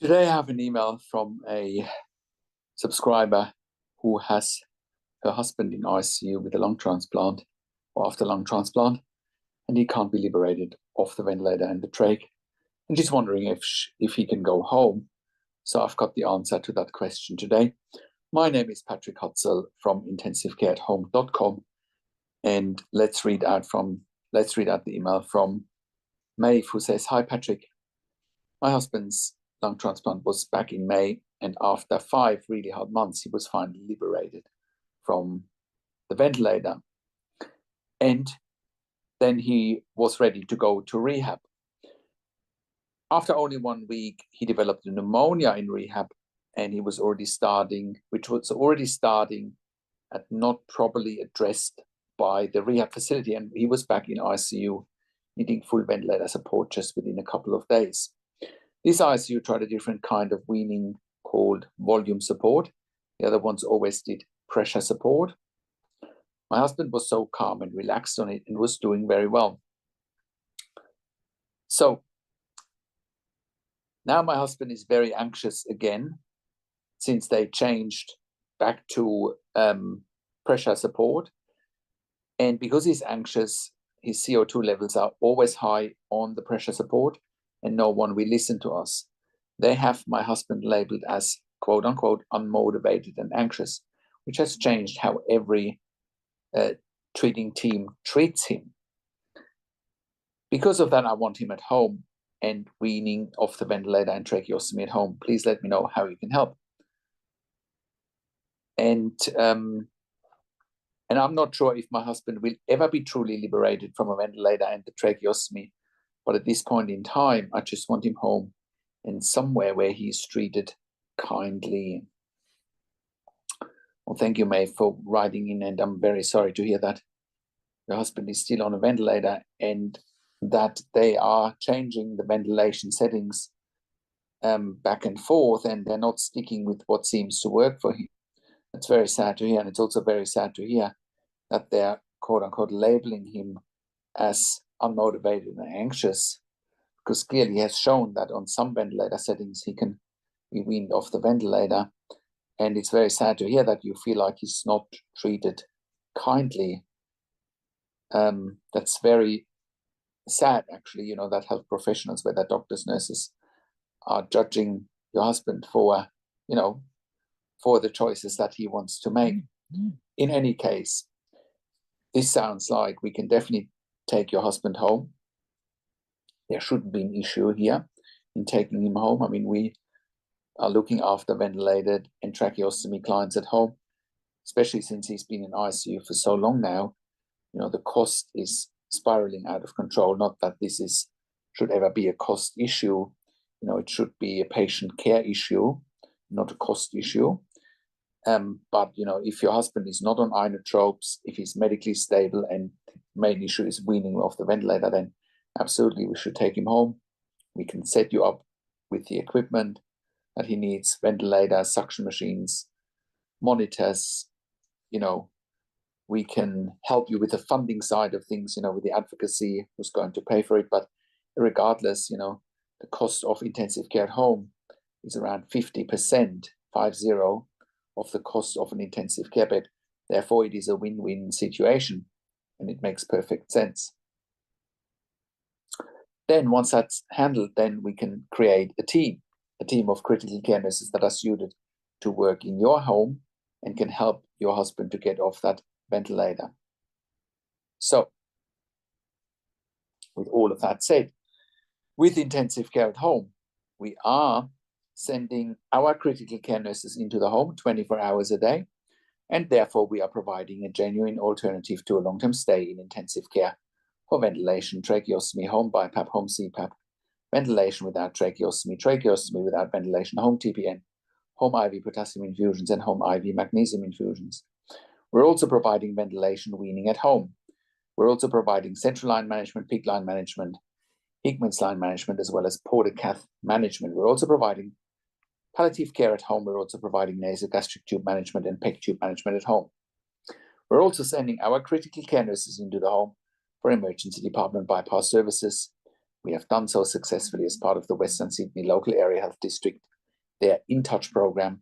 Today I have an email from a subscriber who has her husband in ICU with a lung transplant or after lung transplant, and he can't be liberated off the ventilator and the trach. And she's wondering if he can go home. So I've got the answer to that question today. My name is Patrick Hutzel from intensivecareathome.com, and let's read out the email from Maeve, who says, "Hi Patrick, my husband's lung transplant was back in May, and after 5 really hard months, he was finally liberated from the ventilator. And then he was ready to go to rehab. After only 1 week, he developed a pneumonia in rehab, and he was already starting at not properly addressed by the rehab facility, and he was back in ICU, needing full ventilator support just within a couple of days. This ICU tried a different kind of weaning called volume support. The other ones always did pressure support. My husband was so calm and relaxed on it and was doing very well. So now my husband is very anxious again since they changed back to pressure support. And because he's anxious, his CO2 levels are always high on the pressure support, and no one will listen to us. They have my husband labeled as quote unquote unmotivated and anxious, which has changed how every treating team treats him. Because of that, I want him at home and weaning off the ventilator and tracheostomy at home. Please let me know how you can help. And I'm not sure if my husband will ever be truly liberated from a ventilator and the tracheostomy. But at this point in time, I just want him home and somewhere where he's treated kindly." Well, thank you, Maeve, for writing in, and I'm very sorry to hear that your husband is still on a ventilator and that they are changing the ventilation settings back and forth, and they're not sticking with what seems to work for him. That's very sad to hear, and it's also very sad to hear that they're quote-unquote labeling him as unmotivated and anxious, because clearly he has shown that on some ventilator settings he can be weaned off the ventilator. And it's very sad to hear that you feel like he's not treated kindly. That's very sad, actually, that health professionals, whether doctors, nurses, are judging your husband for the choices that he wants to make. In any case, this sounds like we can definitely take your husband home. There shouldn't be an issue here in taking him home. I mean, we are looking after ventilated and tracheostomy clients at home, especially since he's been in ICU for so long now. The cost is spiraling out of control. Not that this should ever be a cost issue. It should be a patient care issue, not a cost issue. But if your husband is not on inotropes, if he's medically stable and the main issue is weaning off the ventilator, then absolutely we should take him home. We can set you up with the equipment that he needs: ventilators, suction machines, monitors. We can help you with the funding side of things, with the Advocacy, who's going to pay for it. But regardless, the cost of intensive care at home is around 50%, 50, of the cost of an intensive care bed. Therefore, it is a win-win situation, and it makes perfect sense. Then once that's handled, then we can create a team of critical care nurses that are suited to work in your home and can help your husband to get off that ventilator. So with all of that said, with intensive care at home, we are sending our critical care nurses into the home 24 hours a day, and therefore we are providing a genuine alternative to a long-term stay in intensive care for ventilation, tracheostomy, home BiPAP, home CPAP, ventilation without tracheostomy, tracheostomy without ventilation, home TPN, home IV potassium infusions, and home IV magnesium infusions. We're also providing ventilation weaning at home. We're also providing central line management, PICC line management, Hickman's line management, as well as portacath management. We're also providing palliative care at home. We're also providing nasogastric tube management and PEG tube management at home. We're also sending our critical care nurses into the home for emergency department bypass services. We have done so successfully as part of the Western Sydney Local Area Health District their In Touch program,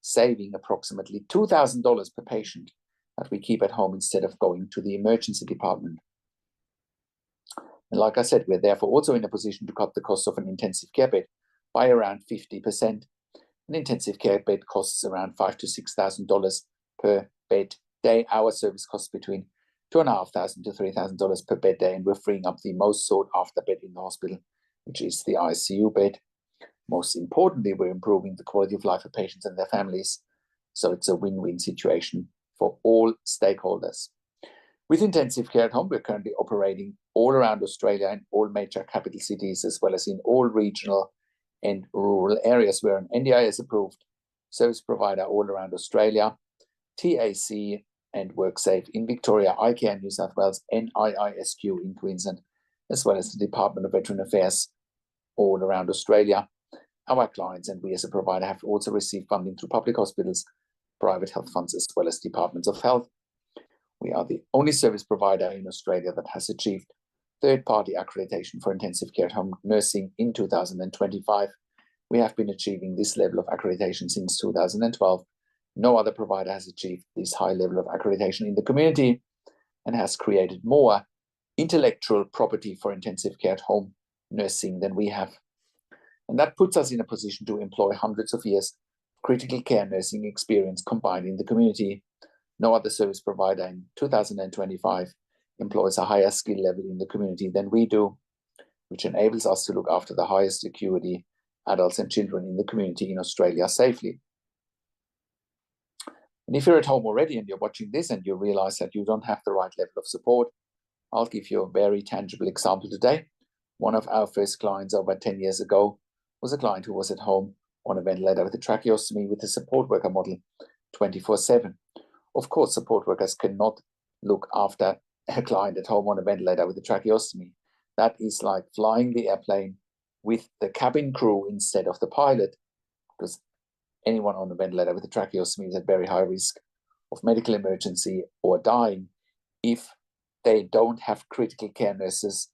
saving approximately $2,000 per patient that we keep at home instead of going to the emergency department. And like I said, we're therefore also in a position to cut the cost of an intensive care bed by around 50%. An intensive care bed costs around $5,000 to $6,000 per bed day. Our service costs between $2,500 to $3,000 per bed day, and we're freeing up the most sought after bed in the hospital, which is the ICU bed. Most importantly, we're improving the quality of life of patients and their families. So it's a win-win situation for all stakeholders. With intensive care at home, we're currently operating all around Australia in all major capital cities, as well as in all regional and rural areas. We're an NDIS approved service provider all around Australia, TAC and WorkSafe in Victoria, iCare in New South Wales, NIISQ in Queensland, as well as the Department of Veteran Affairs all around Australia. Our clients and we as a provider have also received funding through public hospitals, private health funds, as well as departments of health. We are the only service provider in Australia that has achieved third-party accreditation for intensive care at home nursing in 2025. We have been achieving this level of accreditation since 2012. No other provider has achieved this high level of accreditation in the community and has created more intellectual property for intensive care at home nursing than we have. And that puts us in a position to employ hundreds of years of critical care nursing experience combined in the community. No other service provider in 2025 employs a higher skill level in the community than we do, which enables us to look after the highest acuity adults and children in the community in Australia safely. And if you're at home already and you're watching this and you realize that you don't have the right level of support, I'll give you a very tangible example today. One of our first clients over 10 years ago was a client who was at home on a ventilator with a tracheostomy with a support worker model 24/7. Of course, support workers cannot look after a client at home on a ventilator with a tracheostomy. That is like flying the airplane with the cabin crew instead of the pilot, because anyone on a ventilator with a tracheostomy is at very high risk of medical emergency or dying if they don't have critical care nurses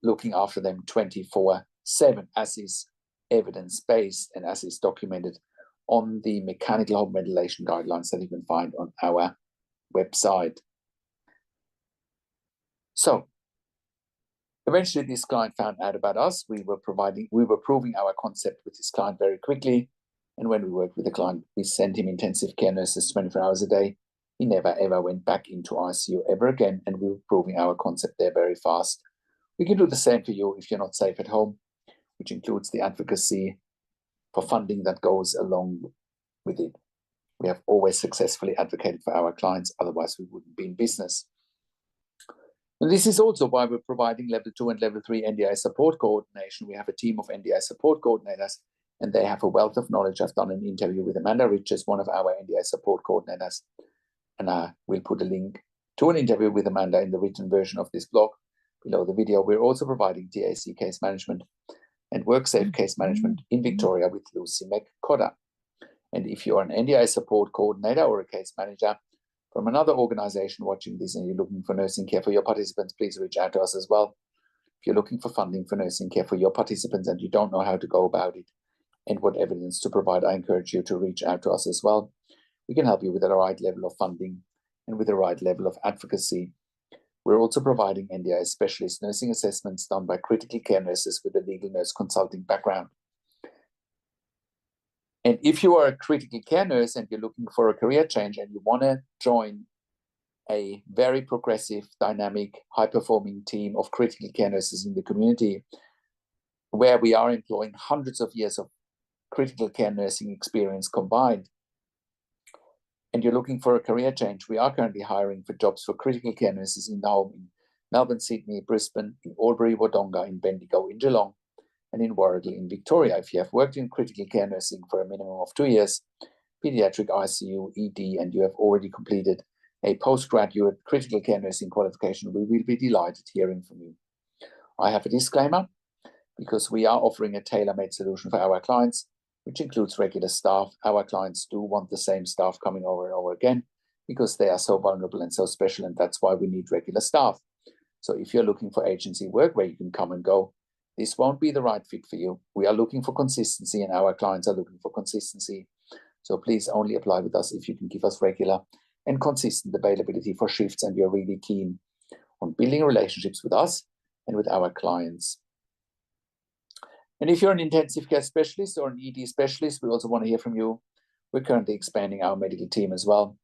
looking after them 24/7, as is evidence-based and as is documented on the mechanical home ventilation guidelines that you can find on our website. So eventually this client found out about us. We were proving our concept with this client very quickly. And when we worked with the client, we sent him intensive care nurses 24 hours a day. He never ever went back into ICU ever again. And we were proving our concept there very fast. We can do the same for you if you're not safe at home, which includes the advocacy for funding that goes along with it. We have always successfully advocated for our clients, otherwise we wouldn't be in business. And this is also why we're providing level 2 and level 3 NDI support coordination. We have a team of NDI support coordinators, and they have a wealth of knowledge. I've done an interview with Amanda Richards, one of our NDI support coordinators, and we'll put a link to an interview with Amanda in the written version of this blog below the video. We're also providing TAC case management and WorkSafe case management in Victoria with Lucy McCodder. And if you're an NDI support coordinator or a case manager from another organization watching this and you're looking for nursing care for your participants, please reach out to us as well. If you're looking for funding for nursing care for your participants and you don't know how to go about it and what evidence to provide, I encourage you to reach out to us as well. We can help you with the right level of funding and with the right level of advocacy. We're also providing NDI specialist nursing assessments done by critical care nurses with a legal nurse consulting background. And if you are a critical care nurse and you're looking for a career change and you want to join a very progressive, dynamic, high-performing team of critical care nurses in the community, where we are employing hundreds of years of critical care nursing experience combined, and you're looking for a career change, we are currently hiring for jobs for critical care nurses in the home in Melbourne, Sydney, Brisbane, in Albury, Wodonga, in Bendigo, in Geelong, and in Warragul in Victoria. If you have worked in critical care nursing for a minimum of 2 years, pediatric ICU, ED, and you have already completed a postgraduate critical care nursing qualification, we will be delighted hearing from you. I have a disclaimer, because we are offering a tailor-made solution for our clients, which includes regular staff. Our clients do want the same staff coming over and over again because they are so vulnerable and so special, and that's why we need regular staff. So if you're looking for agency work where you can come and go this won't be the right fit for you. We are looking for consistency and our clients are looking for consistency. So please only apply with us if you can give us regular and consistent availability for shifts and you're really keen on building relationships with us and with our clients. And if you're an intensive care specialist or an ED specialist, we also want to hear from you. We're currently expanding our medical team as well.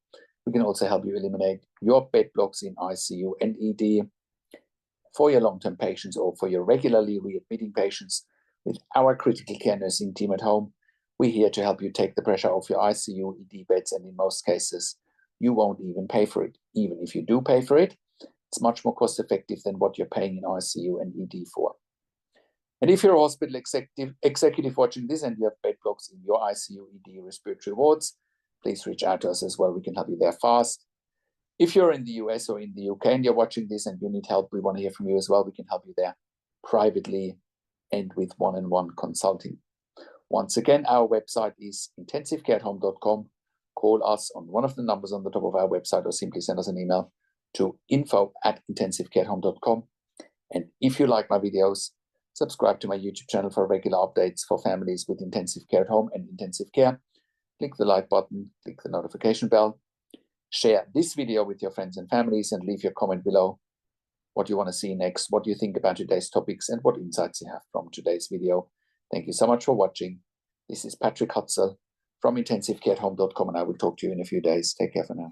We can also help you eliminate your bed blocks in ICU and ED for your long-term patients or for your regularly readmitting patients. With our critical care nursing team at home, we're here to help you take the pressure off your ICU, ED beds, and in most cases, you won't even pay for it. Even if you do pay for it, it's much more cost-effective than what you're paying in ICU and ED for. And if you're a hospital executive watching this and you have bed blocks in your ICU, ED, respiratory wards, please reach out to us as well. We can help you there fast. If you're in the US or in the UK and you're watching this and you need help, we want to hear from you as well. We can help you there privately and with one-on-one consulting. Once again, our website is intensivecareathome.com. Call us on one of the numbers on the top of our website or simply send us an email to info@intensivecareathome.com. And if you like my videos, subscribe to my YouTube channel for regular updates for families with intensive care at home and intensive care. Click the like button, click the notification bell. Share this video with your friends and families and leave your comment below what you want to see next, what you think about today's topics, and what insights you have from today's video. Thank you so much for watching. This is Patrick Hutzel from intensivecareathome.com, and I will talk to you in a few days. Take care for now.